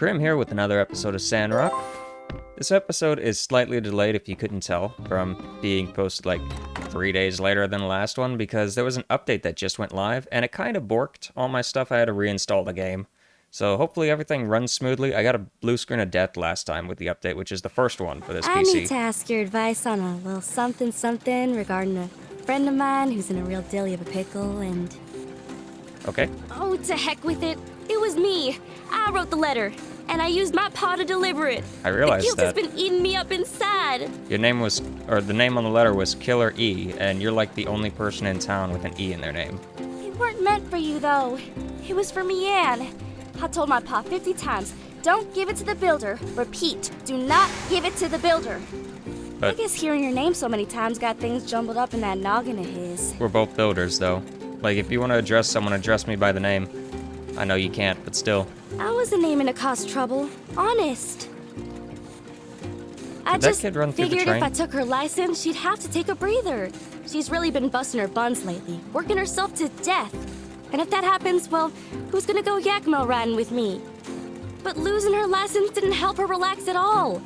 Crim here with another episode of Sandrock. This episode is slightly delayed, if you couldn't tell, from being posted like 3 days later than the last one, because there was an update that just went live, and it kind of borked all my stuff. I had to reinstall the game. So hopefully everything runs smoothly. I got a blue screen of death last time with the update, which is the first one for this PC. I need to ask your advice on a little something regarding a friend of mine who's in a real dilly of a pickle, and... Okay. Oh, to heck with it. It was me. I wrote the letter, and I used my paw to deliver it. I realized the that. guilt has been eating me up inside. Your name was, or the name on the letter was Killer E, and you're like the only person in town with an E in their name. It weren't meant for you, though. It was for me, Anne. I told my pa 50 times, don't give it to the builder. Repeat, do not give it to the builder. But I guess hearing your name so many times got things jumbled up in that noggin of his. we're both builders, though. Like, if you want to address someone, address me by the name. I know you can't, but still. I wasn't aiming to cause trouble. Honest. I Did that just kid run through the figured train? if I took her license, she'd have to take a breather. She's really been busting her buns lately, working herself to death. And if that happens, well, who's gonna go yakmo riding with me? But losing her license didn't help her relax at all.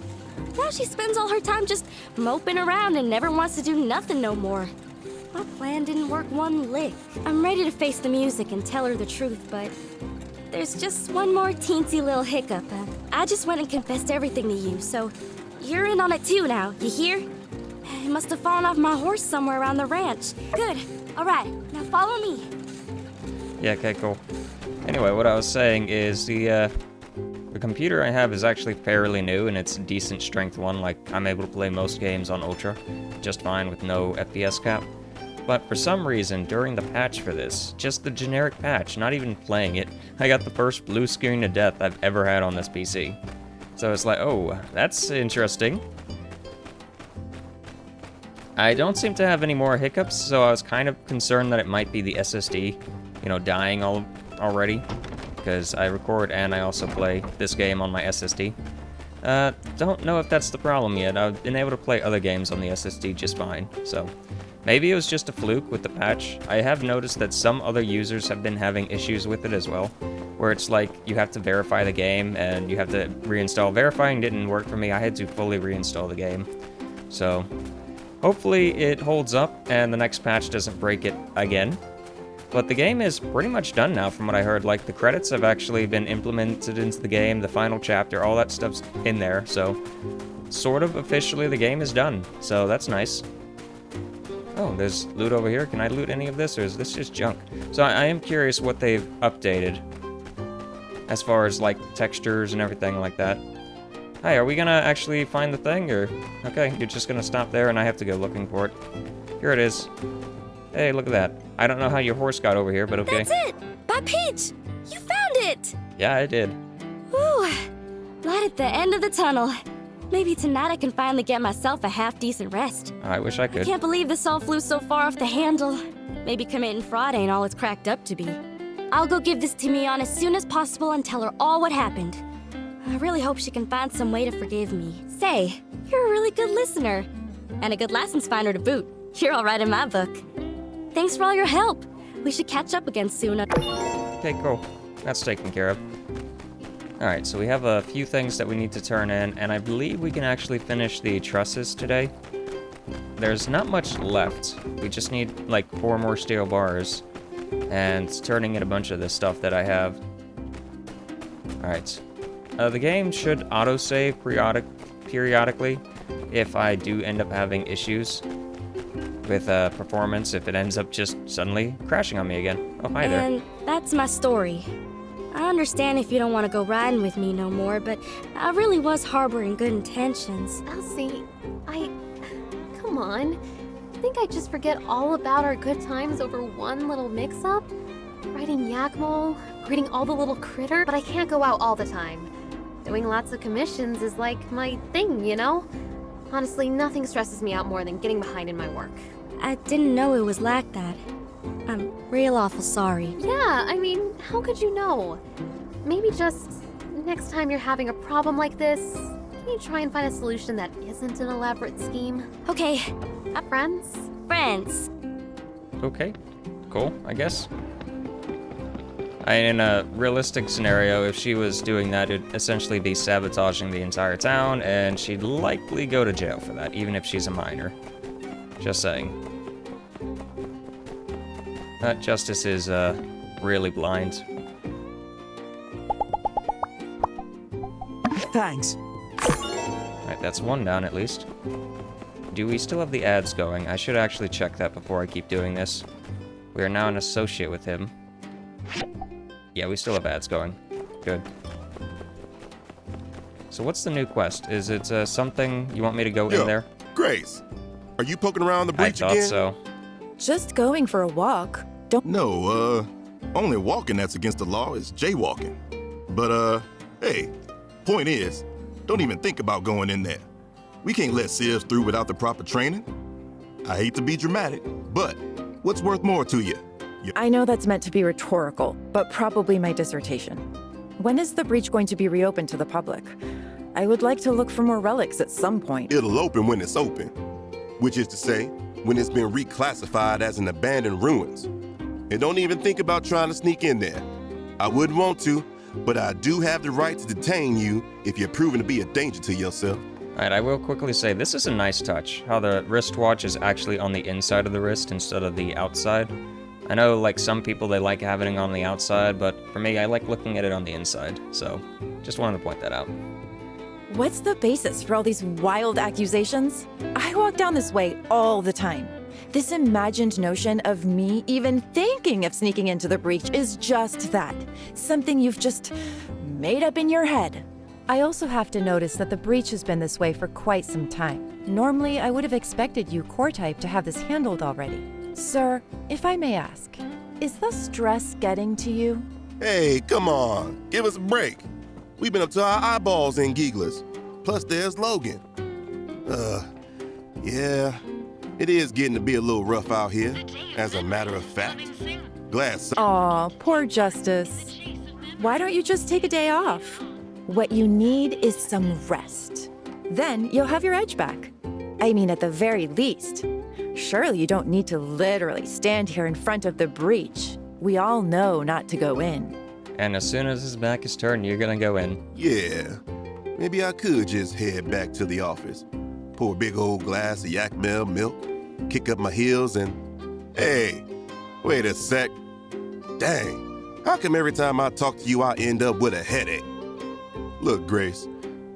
Now she spends all her time just moping around and never wants to do nothing no more. My plan didn't work one lick. I'm ready to face the music and tell her the truth, but there's just one more teensy little hiccup. I just went and confessed everything to you, so you're in on it too now, you hear? It must have fallen off my horse somewhere around the ranch. Good. All right, now follow me. Yeah, okay, cool. Anyway, what I was saying is the computer I have is actually fairly new, and it's a decent strength one. Like, I'm able to play most games on Ultra just fine with no FPS cap. But for some reason, during the patch for this, just the generic patch, not even playing it, I got the first blue screen of death I've ever had on this PC. So it's like, oh, that's interesting. I don't seem to have any more hiccups, so I was kind of concerned that it might be the SSD, dying already. Because I record and I also play this game on my SSD. Don't know if that's the problem yet. I've been able to play other games on the SSD just fine, so... maybe it was just a fluke with the patch. I have noticed that some other users have been having issues with it as well, where it's like you have to verify the game and you have to reinstall. Verifying didn't work for me. I had to fully reinstall the game. So, hopefully it holds up and the next patch doesn't break it again. But the game is pretty much done now from what I heard. Like, the credits have actually been implemented into the game, the final chapter, all that stuff's in there. So, sort of officially the game is done. So, that's nice. Oh, there's loot over here. Can I loot any of this, or is this just junk? So I am curious what they've updated as far as, like, textures and everything like that. Hi, are we gonna actually find the thing, or... okay, you're just gonna stop there and I have to go looking for it. Here it is. Hey, look at that. I don't know how your horse got over here, but okay. That's it! By Peach! You found it! Yeah, I did. Whew. Light at the end of the tunnel. Maybe tonight I can finally get myself a half-decent rest. I wish I I could. can't believe this all flew so far off the handle. Maybe committing fraud ain't all it's cracked up to be. I'll go give this to Mion as soon as possible and tell her all what happened. I really hope she can find some way to forgive me. Say, you're a really good listener. And a good license finder to boot. You're all right in my book. Thanks for all your help. We should catch up again soon. Okay, cool. That's taken care of. Alright, so we have a few things that we need to turn in, and I believe we can actually finish the trusses today. There's not much left. We just need, like, 4 more steel bars, and turning in a bunch of the stuff that I have. Alright. The game should autosave periodically if I do end up having issues with performance, if it ends up just suddenly crashing on me again. Oh, hi there. And that's my story. I understand if you don't want to go riding with me no more, but I really was harboring good intentions. Elsie, come on. You think I'd just forget all about our good times over one little mix-up? Riding Yakmo, greeting all the little critter, but I can't go out all the time. Doing lots of commissions is like my thing, you know? Honestly, nothing stresses me out more than getting behind in my work. I didn't know it was like that. I'm real awful sorry. Yeah, I mean, how could you know? Maybe just next time you're having a problem like this, can you try and find a solution that isn't an elaborate scheme? Okay, Friends? friends. Okay, cool, I guess. In a realistic scenario, if she was doing that, it'd essentially be sabotaging the entire town, and she'd likely go to jail for that, even if she's a minor. Just saying. That justice is, really blind. Thanks. Alright, that's one down at least. Do we still have the ads going? I should actually check that before I keep doing this. We are now an associate with him. Yeah, we still have ads going. Good. So what's the new quest? Is it something you want me to go in there? Grace, are you poking around the breach I thought again? so. Just going for a walk. Don't. No, only walking that's against the law is jaywalking. But, hey, point is, don't even think about going in there. We can't let Sivs through without the proper training. I hate to be dramatic, but what's worth more to you? I know that's meant to be rhetorical, but probably my dissertation. When is the breach going to be reopened to the public? I would like to look for more relics at some point. It'll open when it's open, which is to say, when it's been reclassified as an abandoned ruins. And don't even think about trying to sneak in there. I wouldn't want to, but I do have the right to detain you if you're proven to be a danger to yourself. Alright, I will quickly say, this is a nice touch, how the wristwatch is actually on the inside of the wrist instead of the outside. I know, like, some people, they like having it on the outside, but for me, I like looking at it on the inside, so just wanted to point that out. What's the basis for all these wild accusations? I walk down this way all the time. This imagined notion of me even thinking of sneaking into the breach is just that. Something you've just made up in your head. I also have to notice that the breach has been this way for quite some time. Normally, I would have expected you, core type, to have this handled already. Sir, if I may ask, is the stress getting to you? Hey, come on, give us a break. We've been up to our eyeballs in Geeglers. Plus, there's Logan. Yeah, it is getting to be a little rough out here, as a matter of fact. Glad so. Aw, poor Justice. Why don't you just take a day off? What you need is some rest. Then you'll have your edge back. I mean, at the very least. Surely you don't need to literally stand here in front of the breach. We all know not to go in. And as soon as his back is turned, you're gonna go in. Yeah, maybe I could just head back to the office, pour a big old glass of yak milk, kick up my heels, and hey, wait a sec. Dang, how come every time I talk to you, I end up with a headache? Look, Grace,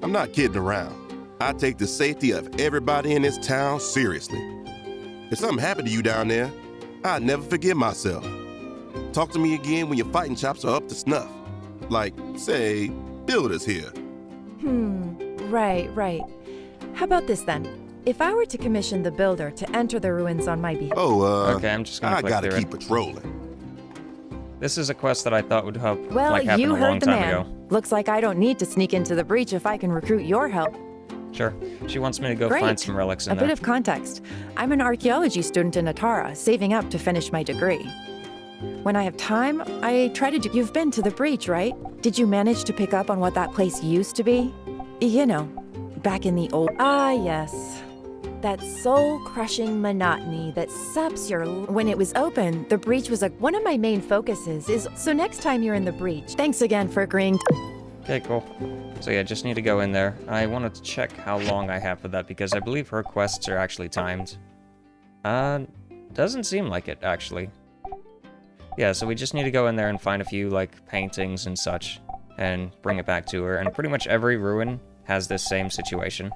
I'm not kidding around. I take the safety of everybody in this town seriously. If something happened to you down there, I'd never forgive myself. Talk to me again when your fighting chops are up to snuff. Like, say, builders here. Right. How about this then? If I were to commission the builder to enter the ruins on my behalf. Okay, I'm just gonna I click gotta through keep it. patrolling. This is a quest that I thought would help, Well, like, happen you a long heard the time man. ago. Looks like I don't need to sneak into the breach if I can recruit your help. Sure. She wants me to go Great. find some relics in A there. bit of context. I'm an archaeology student in Atara, saving up to finish my degree. When I have time, I try to do. You've been to the breach, right? Did you manage to pick up on what that place used to be? You know, back in the old. Ah, yes. That soul-crushing monotony that saps your. When it was open, the breach was one of my main focuses. So next time you're in the breach, thanks again for agreeing. Okay, cool. So yeah, just need to go in there. I wanted to check how long I have for that because I believe her quests are actually timed. Doesn't seem like it, actually. Yeah, so we just need to go in there and find a few, like, paintings and such, and bring it back to her. And pretty much every ruin has this same situation.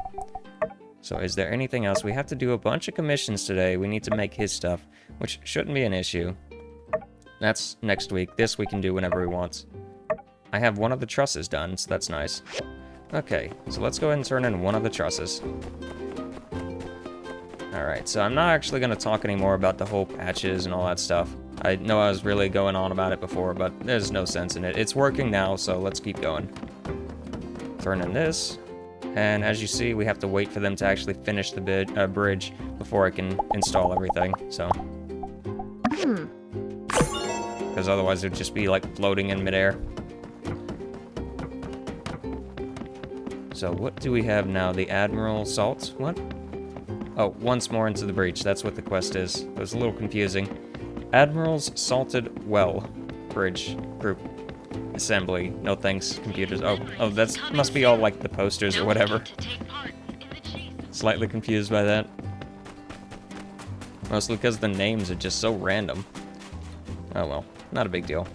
So is there anything else? We have to do a bunch of commissions today. We need to make his stuff, which shouldn't be an issue. That's next week. This we can do whenever we want. I have one of the trusses done, so that's nice. Okay, so let's go ahead and turn in one of the trusses. Alright, so I'm not actually going to talk anymore about the whole patches and all that stuff. I know I was really going on about it before, but there's no sense in it. It's working now, so let's keep going. Turn in this. And as you see, we have to wait for them to actually finish the bridge before I can install everything, so. Because otherwise it would just be like floating in midair. So what do we have now? The Admiral Salt? What? Oh, once more into the breach. That's what the quest is. It was a little confusing. Admiral's Salted Well. bridge group assembly. No thanks, computers. Oh, that's must be all like the posters or whatever. Slightly confused by that. Mostly because the names are just so random. Oh well, not a big deal.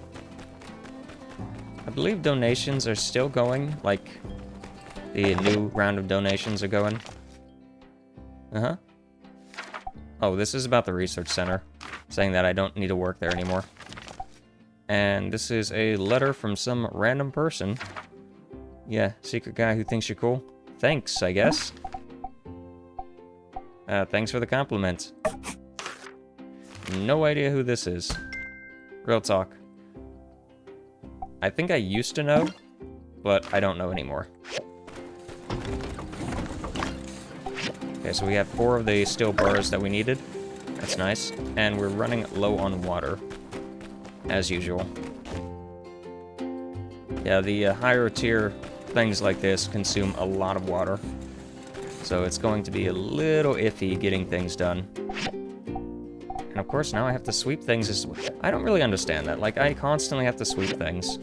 I believe donations are still going, like the new round of donations are going. Uh-huh. Oh, this is about the research center, saying that I don't need to work there anymore. And this is a letter from some random person. Yeah, secret guy who thinks you're cool. Thanks, I guess. Thanks for the compliment. No idea who this is. Real talk. I think I used to know, but I don't know anymore. Okay, so we have 4 of the steel bars that we needed. That's nice. And we're running low on water, as usual. Yeah, the higher tier things like this consume a lot of water. So it's going to be a little iffy getting things done. And of course, now I have to sweep things. I don't really understand that. Like, I constantly have to sweep things.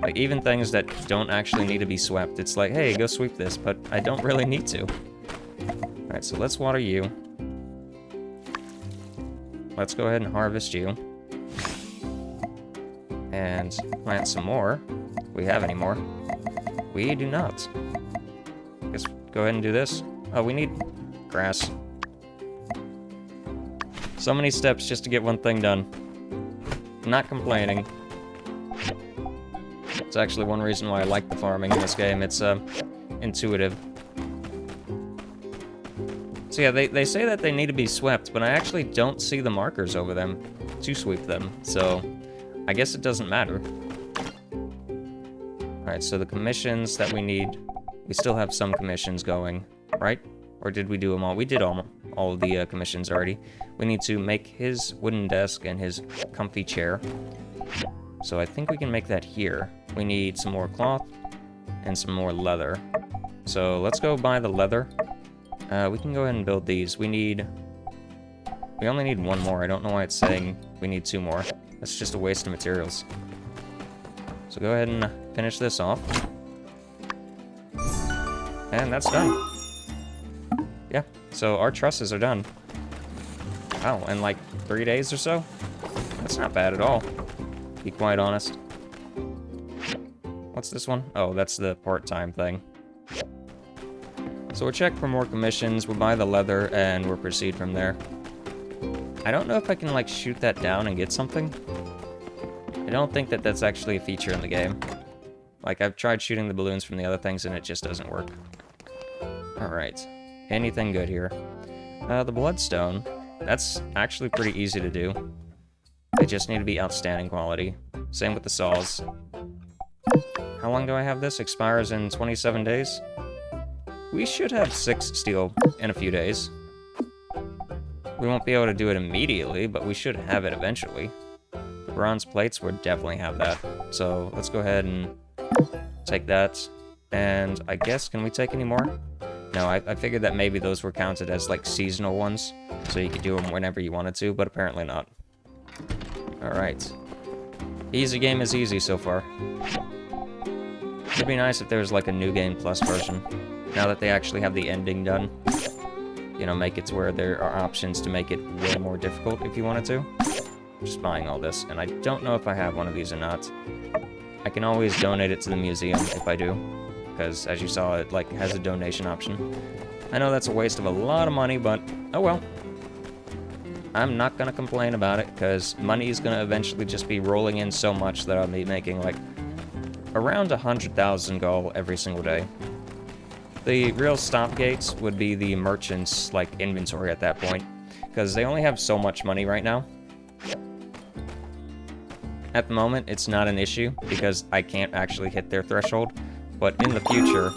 Like, even things that don't actually need to be swept. It's like, hey, go sweep this, but I don't really need to. Alright, so let's water you. Let's go ahead and harvest you. And plant some more. Do we have any more? We do not. Guess go ahead and do this. Oh, we need grass. So many steps just to get one thing done. Not complaining. It's actually one reason why I like the farming in this game. It's intuitive. So yeah, they say that they need to be swept, but I actually don't see the markers over them to sweep them. So I guess it doesn't matter. Alright, so the commissions that we need, we still have some commissions going, right? Or did we do them all? We did all of the commissions already. We need to make his wooden desk and his comfy chair. So I think we can make that here. We need some more cloth and some more leather. So let's go buy the leather. We can go ahead and build these. We only need 1 more. I don't know why it's saying we need 2 more. That's just a waste of materials. So go ahead and finish this off. And that's done. Yeah, so our trusses are done. Wow, in like 3 days or so? That's not bad at all, to be quite honest. What's this one? Oh, that's the part-time thing. So we'll check for more commissions, we'll buy the leather, and we'll proceed from there. I don't know if I can, like, shoot that down and get something. I don't think that that's actually a feature in the game. Like, I've tried shooting the balloons from the other things, and it just doesn't work. Alright. Anything good here? The bloodstone. That's actually pretty easy to do. They just need to be outstanding quality. Same with the saws. How long do I have this? Expires in 27 days? We should have 6 steel in a few days. We won't be able to do it immediately, but we should have it eventually. Bronze plates would definitely have that. So let's go ahead and take that. And I guess, can we take any more? No, I figured that maybe those were counted as like seasonal ones, so you could do them whenever you wanted to, but apparently not. Alright. Easy game is easy so far. It'd be nice if there was like a New Game Plus version. Now that they actually have the ending done. You know, make it to where there are options to make it way more difficult if you wanted to. Just buying all this, and I don't know if I have one of these or not. I can always donate it to the museum if I do, because as you saw, it like has a donation option. I know that's a waste of a lot of money, but oh well. I'm not gonna complain about it, because money is gonna eventually just be rolling in so much that I'll be making like around 100,000 gold every single day. The real stop gates would be the merchants' like inventory at that point, because they only have so much money right now. At the moment, it's not an issue, because I can't actually hit their threshold, but in the future...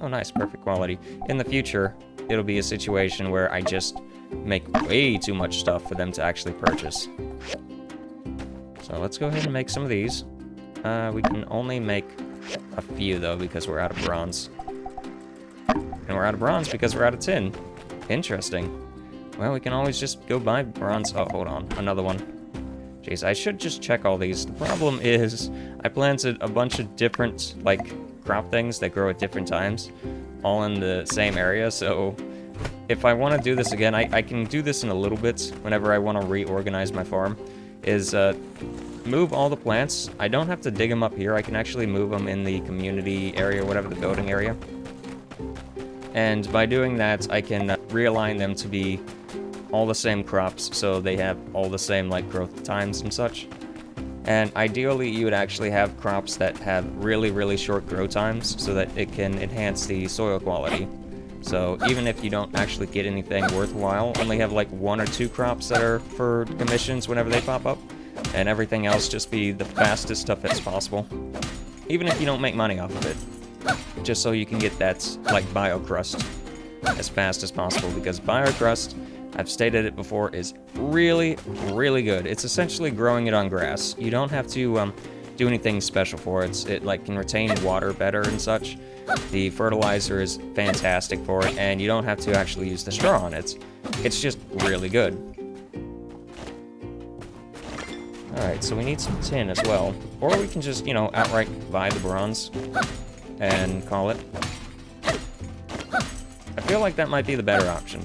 Oh nice, perfect quality. In the future, it'll be a situation where I just make way too much stuff for them to actually purchase. So let's go ahead and make some of these. We can only make a few, though, because we're out of bronze. And we're out of bronze because we're out of tin. Interesting. Well, we can always just go buy bronze. Oh, hold on. Another one. Jeez, I should just check all these. The problem is I planted a bunch of different, like, crop things that grow at different times, all in the same area, so if I want to do this again, I can do this in a little bit whenever I want to reorganize my farm, is move all the plants. I don't have to dig them up here. I can actually move them in the community area, whatever, the building area. And by doing that, I can realign them to be all the same crops, so they have all the same, like, growth times and such. And ideally, you would actually have crops that have really, really short grow times so that it can enhance the soil quality. So even if you don't actually get anything worthwhile, only have like 1 or 2 crops that are for commissions whenever they pop up, and everything else just be the fastest stuff as possible. Even if you don't make money off of it. Just so you can get that, like, biocrust as fast as possible, because biocrust, I've stated it before, is really, really good. It's essentially growing it on grass. You don't have to do anything special for it. It, like, can retain water better and such. The fertilizer is fantastic for it, and you don't have to actually use the straw on it. It's just really good. Alright, so we need some tin as well. Or we can just, you know, outright buy the bronze and call it. I feel like that might be the better option.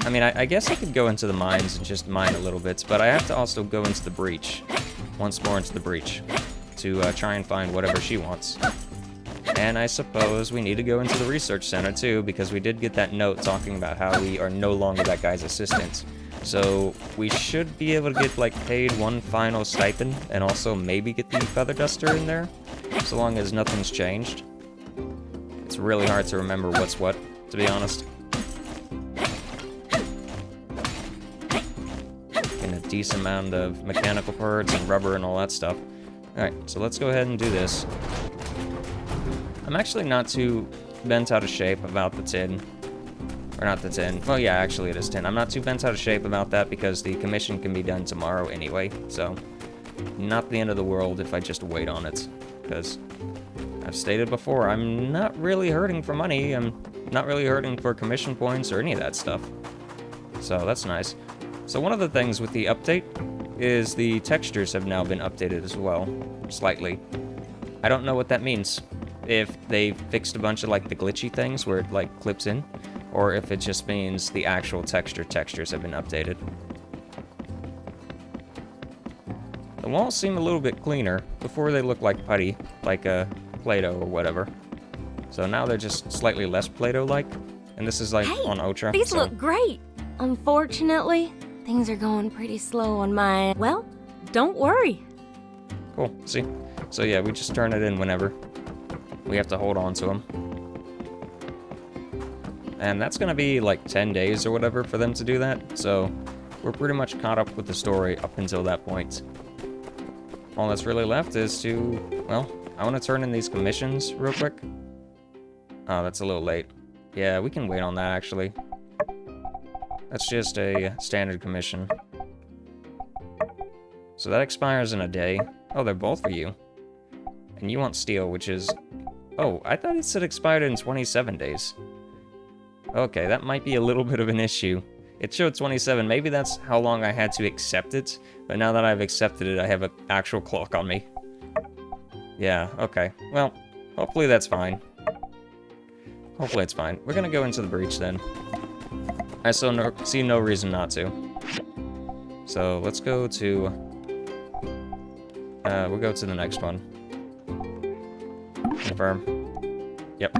I mean, I guess I could go into the mines and just mine a little bit, but I have to also go into the breach. Once more into the breach. To try and find whatever she wants. And I suppose we need to go into the research center too, because we did get that note talking about how we are no longer that guy's assistant. So we should be able to get, like, paid 1 final stipend, and also maybe get the feather duster in there, so long as nothing's changed. It's really hard to remember what's what, to be honest. And a decent amount of mechanical parts and rubber and all that stuff. Alright, so let's go ahead and do this. I'm actually not too bent out of shape about the tin. Or not the tin. Well, yeah, actually it is tin. I'm not too bent out of shape about that because the commission can be done tomorrow anyway. So, not the end of the world if I just wait on it. Because, I've stated before, I'm not really hurting for money. I'm not really hurting for commission points or any of that stuff. So, that's nice. So, one of the things with the update is the textures have now been updated as well, slightly. I don't know what that means. If they fixed a bunch of, like, the glitchy things where it, like, clips in, or if it just means the actual textures have been updated. The walls seem a little bit cleaner. Before they looked like putty, like Play-Doh or whatever. So now they're just slightly less Play-Doh-like, and this is, like, Hey, on Ultra. These so. look great. Unfortunately, things are going pretty slow on my... Well, don't worry. Cool, see? So yeah, we just turn it in whenever. We have to hold on to them. And that's gonna be like 10 days or whatever for them to do that, so we're pretty much caught up with the story up until that point. All that's really left is to, well, I want to turn in these commissions real quick. Oh, that's a little late. Yeah, we can wait on that actually. That's just a standard commission. So that expires in a day. Oh, they're both for you. And you want steel, which is... Oh, I thought it said expired in 27 days. Okay, that might be a little bit of an issue. It showed 27. Maybe that's how long I had to accept it. But now that I've accepted it, I have an actual clock on me. Yeah, okay. Well, hopefully that's fine. Hopefully it's fine. We're gonna go into the breach then. I see no reason not to. So, let's go to... we'll go to the next one. Confirm. Yep.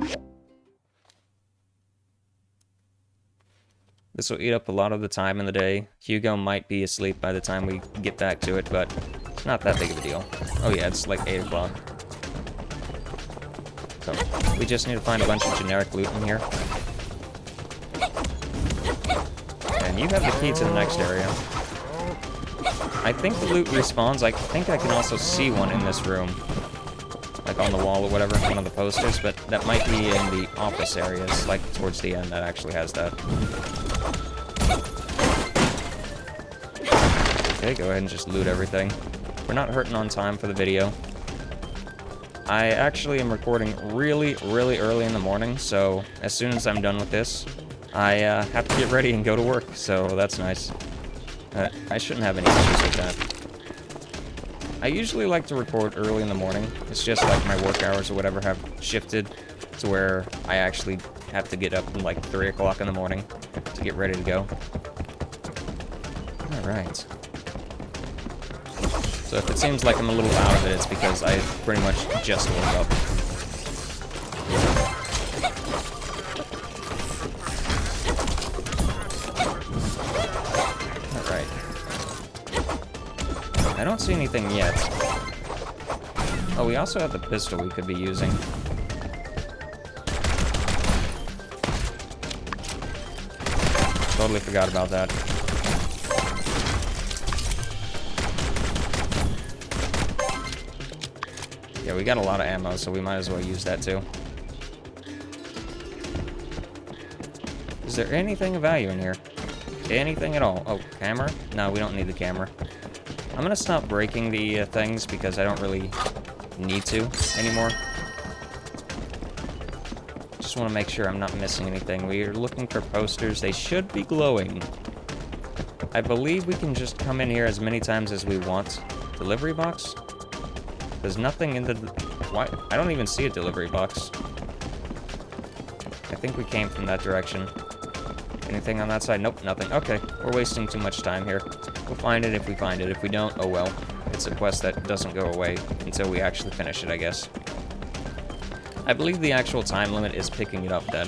This will eat up a lot of the time in the day. Hugo might be asleep by the time we get back to it, but it's not that big of a deal. Oh yeah, it's like 8 o'clock. So, we just need to find a bunch of generic loot in here. And you have the key to the next area. I think the loot respawns. I think I can also see one in this room. Like on the wall or whatever, one of the posters, but that might be in the office areas, like towards the end that actually has that. Okay, go ahead and just loot everything. We're not hurting on time for the video. I actually am recording really, really early in the morning, so as soon as I'm done with this, I have to get ready and go to work, so that's nice. I shouldn't have any issues with that. I usually like to record early in the morning. It's just like my work hours or whatever have shifted to where I actually have to get up at like 3 o'clock in the morning to get ready to go. Alright. So if it seems like I'm a little out of it, it's because I pretty much just woke up. Alright. I don't see anything yet. Oh, we also have the pistol we could be using. Totally forgot about that. Yeah, we got a lot of ammo, so we might as well use that too. Is there anything of value in here? Anything at all? Oh, camera? No, we don't need the camera. I'm gonna stop breaking the things because I don't really need to anymore. Just want to make sure I'm not missing anything. We are looking for posters. They should be glowing. I believe we can just come in here as many times as we want. Delivery box? There's nothing in the... Why? I don't even see a delivery box. I think we came from that direction. Anything on that side? Nope, nothing. Okay, we're wasting too much time here. We'll find it if we find it. If we don't, oh well. It's a quest that doesn't go away until we actually finish it, I guess. I believe the actual time limit is picking it up then.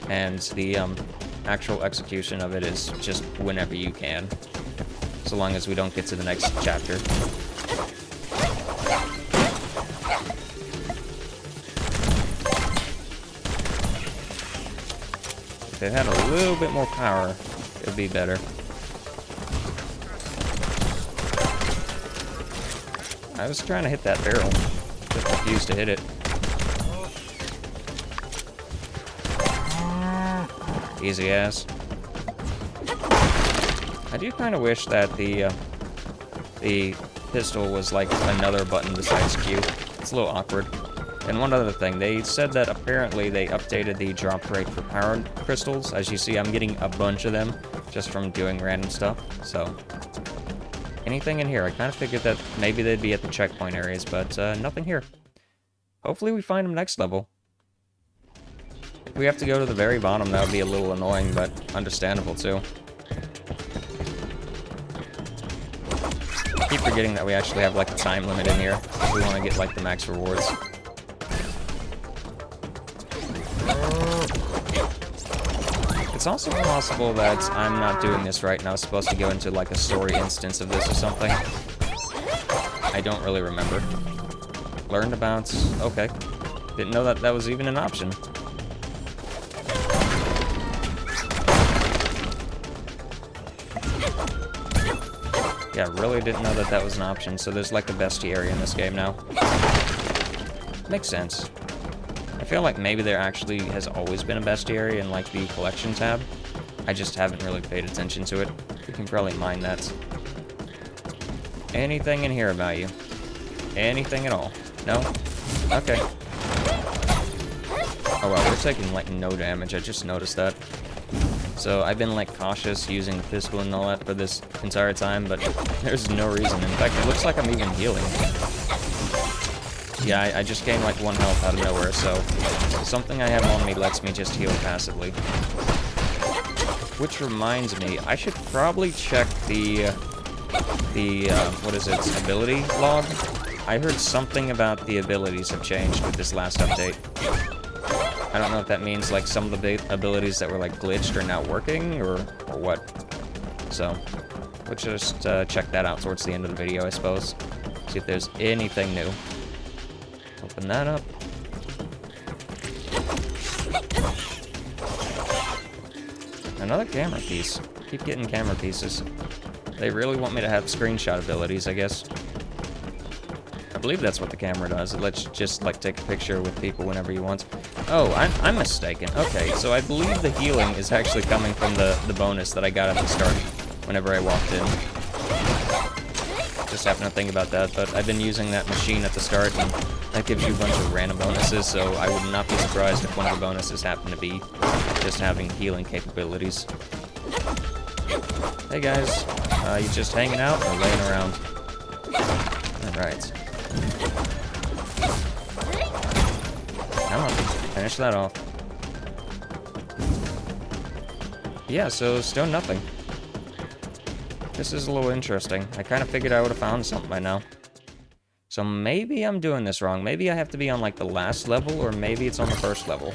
And the actual execution of it is just whenever you can. So long as we don't get to the next chapter. If it had a little bit more power, it would be better. I was trying to hit that barrel, just refused to hit it. Easy ass. I do kind of wish that the pistol was like another button besides Q. It's a little awkward. And one other thing, they said that apparently they updated the drop rate for power crystals. As you see, I'm getting a bunch of them just from doing random stuff. So, anything in here? I kind of figured that maybe they'd be at the checkpoint areas, but nothing here. Hopefully we find them next level. If we have to go to the very bottom, that would be a little annoying, but understandable too. I keep forgetting that we actually have like a time limit in here if we want to get like the max rewards. It's also possible that I'm not doing this right and I was supposed to go into like a story instance of this or something. I don't really remember. Learned about... Okay. Didn't know that that was even an option. Yeah, really didn't know that that was an option. So there's like a bestiary in this game now. Makes sense. I feel like maybe there actually has always been a bestiary in like the collection tab. I just haven't really paid attention to it. We can probably mine that. Anything in here about you? Anything at all? No? Okay. Oh wow, we're taking like no damage. I just noticed that. So I've been like cautious using the pistol and all that for this entire time, but there's no reason. In fact, it looks like I'm even healing. Yeah, I just gained like 1 health out of nowhere, so something I have on me lets me just heal passively. Which reminds me, I should probably check the what is it, ability log? I heard something about the abilities have changed with this last update. I don't know if that means like some of the big abilities that were like glitched are now working, or what. So, we'll just check that out towards the end of the video, I suppose. See if there's anything new. Open that up. Another camera piece. Keep getting camera pieces. They really want me to have screenshot abilities, I guess. I believe that's what the camera does. It lets you just like take a picture with people whenever you want. Oh, I'm mistaken. Okay, so I believe the healing is actually coming from the bonus that I got at the start whenever I walked in. Just happened to think about that, but I've been using that machine at the start, and that gives you a bunch of random bonuses, so I would not be surprised if one of the bonuses happened to be just having healing capabilities. Hey guys, you just hanging out or laying around? Alright. Come on, finish that off. Yeah, so still nothing. This is a little interesting. I kind of figured I would have found something by now. So maybe I'm doing this wrong. Maybe I have to be on like the last level, or maybe it's on the first level.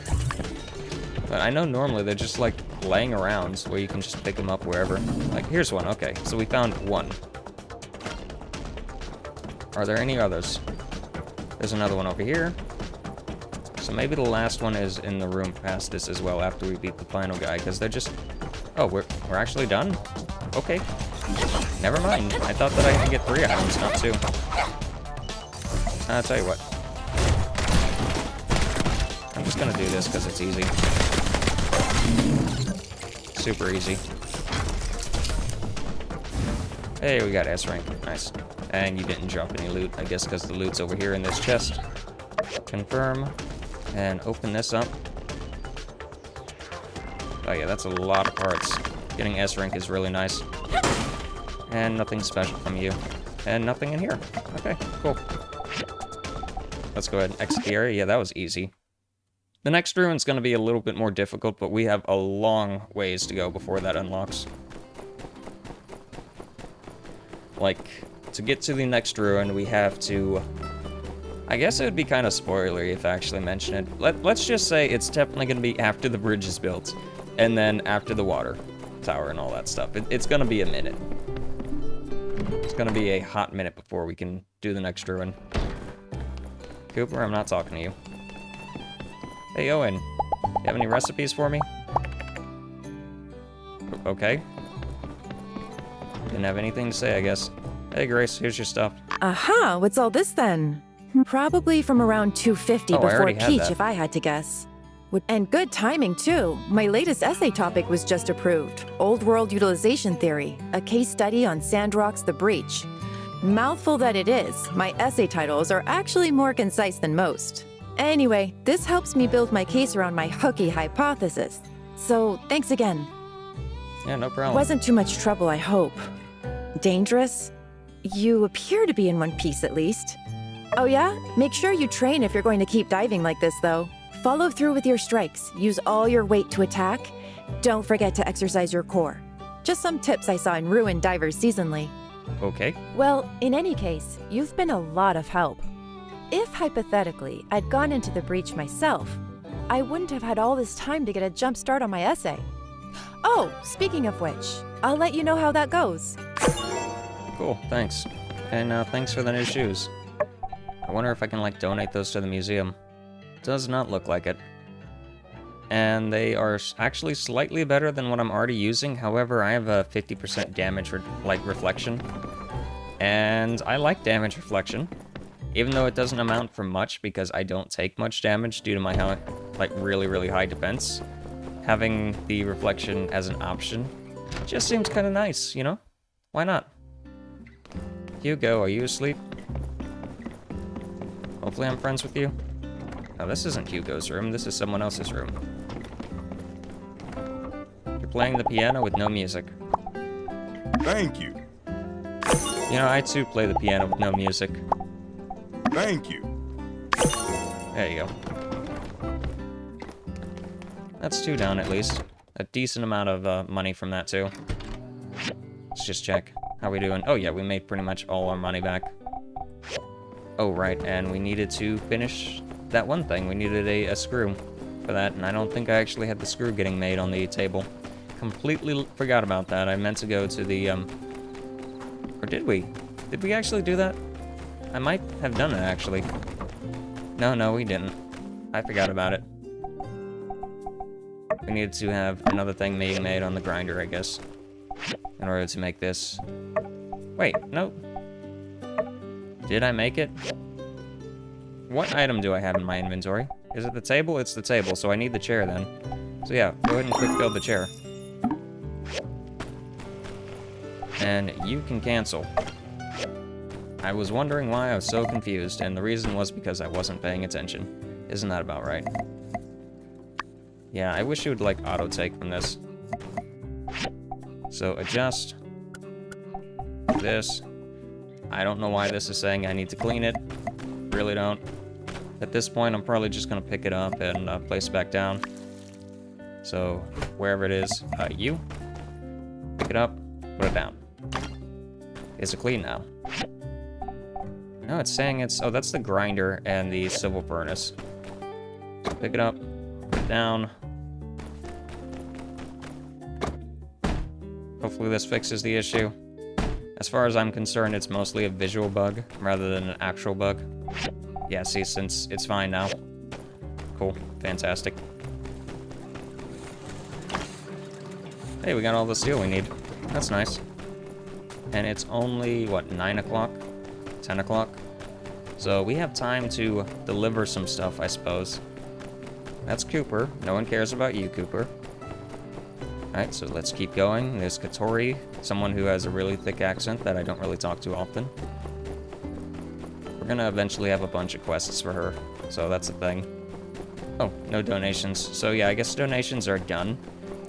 But I know normally they're just like laying around where you can just pick them up wherever. Like, here's one. Okay, so we found one. Are there any others? There's another one over here. So maybe the last one is in the room past this as well after we beat the final guy, because they're just... Oh, we're actually done? Okay. Never mind. I thought that I could get 3 items, not 2. I'll tell you what. I'm just gonna do this because it's easy. Super easy. Hey, we got S rank. Nice. And you didn't drop any loot, I guess because the loot's over here in this chest. Confirm. And open this up. Oh yeah, that's a lot of parts. Getting S rank is really nice. And nothing special from you. And nothing in here. Okay, cool. Let's go ahead and exit the area. Yeah, that was easy. The next ruin's going to be a little bit more difficult, but we have a long ways to go before that unlocks. Like, to get to the next ruin, we have to... I guess it would be kind of spoilery if I actually mention it. Let's just say it's definitely going to be after the bridge is built, and then after the water tower and all that stuff. It's going to be a minute. It's going to be a hot minute before we can do the next ruin. Cooper, I'm not talking to you. Hey, Owen. You have any recipes for me? Okay. Didn't have anything to say, I guess. Hey, Grace, here's your stuff. Aha, what's all this then? Probably from around 250 Oh, I before already had Peach, that. if I had to guess. And good timing, too. My latest essay topic was just approved. Old World Utilization Theory, a case study on Sandrock's The Breach. Mouthful that it is, my essay titles are actually more concise than most. Anyway, this helps me build my case around my hooky hypothesis. So, thanks again. Yeah, no problem. Wasn't too much trouble, I hope. Dangerous? You appear to be in one piece, at least. Oh yeah? Make sure you train if you're going to keep diving like this, though. Follow through with your strikes. Use all your weight to attack. Don't forget to exercise your core. Just some tips I saw in Ruin Divers seasonally. Okay. Well, in any case, you've been a lot of help. If, hypothetically, I'd gone into the breach myself, I wouldn't have had all this time to get a jump start on my essay. Oh, speaking of which, I'll let you know how that goes. Cool, thanks. And thanks for the new shoes. I wonder if I can, like, donate those to the museum. Does not look like it. And they are actually slightly better than what I'm already using. However, I have a 50% damage, reflection. And I like damage reflection. Even though it doesn't amount for much because I don't take much damage due to my, really, really high defense. Having the reflection as an option just seems kind of nice, you know? Why not? Hugo, are you asleep? Hopefully I'm friends with you. No, this isn't Hugo's room. This is someone else's room. You're playing the piano with no music. Thank you. You know, I too play the piano with no music. Thank you. There you go. That's 2 down at least. A decent amount of money from that too. Let's just check. How we doing? Oh yeah, we made pretty much all our money back. Oh right, and we needed to finish that one thing. We needed a screw for that, and I don't think I actually had the screw getting made on the table. Completely forgot about that. I meant to go to the, or did we? Did we actually do that? I might have done it, actually. No, we didn't. I forgot about it. We needed to have another thing being made on the grinder, I guess, in order to make this. Wait, no. Did I make it? What item do I have in my inventory? Is it the table? It's the table, so I need the chair then. So yeah, go ahead and quick build the chair. And you can cancel. I was wondering why I was so confused, and the reason was because I wasn't paying attention. Isn't that about right? Yeah, I wish it would, like, auto-take from this. So, adjust. this. I don't know why this is saying I need to clean it. Really don't. At this point, I'm probably just gonna pick it up and place it back down. So, wherever it is, you. Pick it up, put it down. Is it clean now? No, it's saying it's... Oh, that's the grinder and the civil furnace. So pick it up, put it down. Hopefully this fixes the issue. As far as I'm concerned, it's mostly a visual bug rather than an actual bug. Yeah, see, since it's fine now. Cool, fantastic. Hey, we got all the steel we need. That's nice. And it's only, what, 9 o'clock? 10 o'clock? So we have time to deliver some stuff, I suppose. That's Cooper. No one cares about you, Cooper. Alright, so let's keep going. There's Katori, someone who has a really thick accent that I don't really talk to often. We're gonna eventually have a bunch of quests for her, so that's a thing. Oh, no donations. So yeah, I guess donations are done.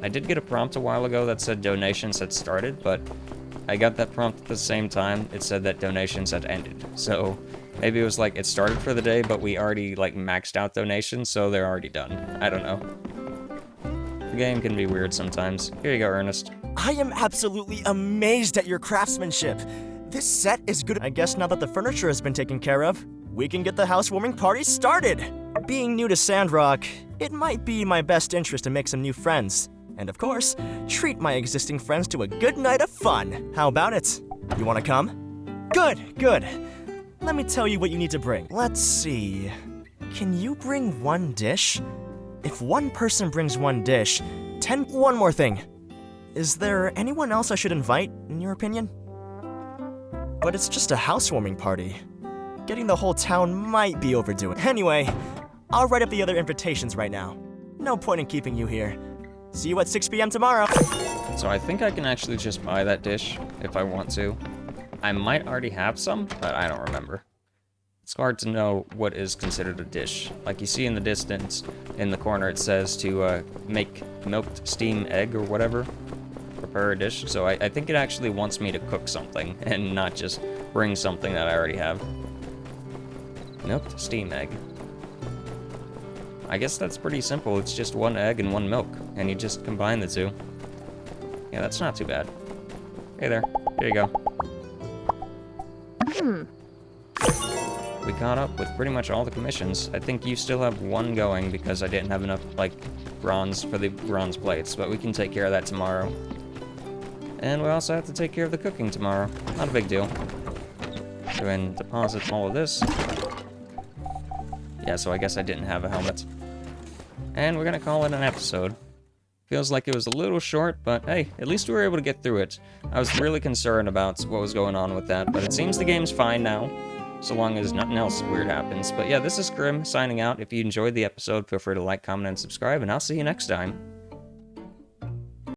I did get a prompt a while ago that said donations had started, but I got that prompt at the same time. It said that donations had ended. So maybe it was like it started for the day, but we already like maxed out donations, so they're already done. I don't know. The game can be weird sometimes. Here you go, Ernest. I am absolutely amazed at your craftsmanship. This set is good. I guess now that the furniture has been taken care of, we can get the housewarming party started. Being new to Sandrock, it might be my best interest to make some new friends. And of course, treat my existing friends to a good night of fun. How about it? You wanna come? Good, good. Let me tell you what you need to bring. Let's see. Can you bring one dish? If one person brings one dish, 10... One more thing. Is there anyone else I should invite, in your opinion? But it's just a housewarming party. Getting the whole town might be overdoing. Anyway, I'll write up the other invitations right now. No point in keeping you here. See you at 6 p.m. tomorrow. So I think I can actually just buy that dish if I want to. I might already have some, but I don't remember. It's hard to know what is considered a dish. Like you see in the distance, in the corner, it says to make milked steam egg or whatever. Prepare a dish. So I think it actually wants me to cook something and not just bring something that I already have. Milked steam egg. I guess that's pretty simple. It's just one egg and one milk, and you just combine the two. Yeah, that's not too bad. Hey there. Here you go. We caught up with pretty much all the commissions. I think you still have one going because I didn't have enough, like, bronze for the bronze plates, but we can take care of that tomorrow. And we also have to take care of the cooking tomorrow. Not a big deal. Go ahead and deposit all of this. Yeah, so I guess I didn't have a helmet. And we're gonna call it an episode. Feels like it was a little short, but hey, at least we were able to get through it. I was really concerned about what was going on with that, but it seems the game's fine now, so long as nothing else weird happens. But yeah, this is Crim signing out. If you enjoyed the episode, feel free to like, comment, and subscribe, and I'll see you next time.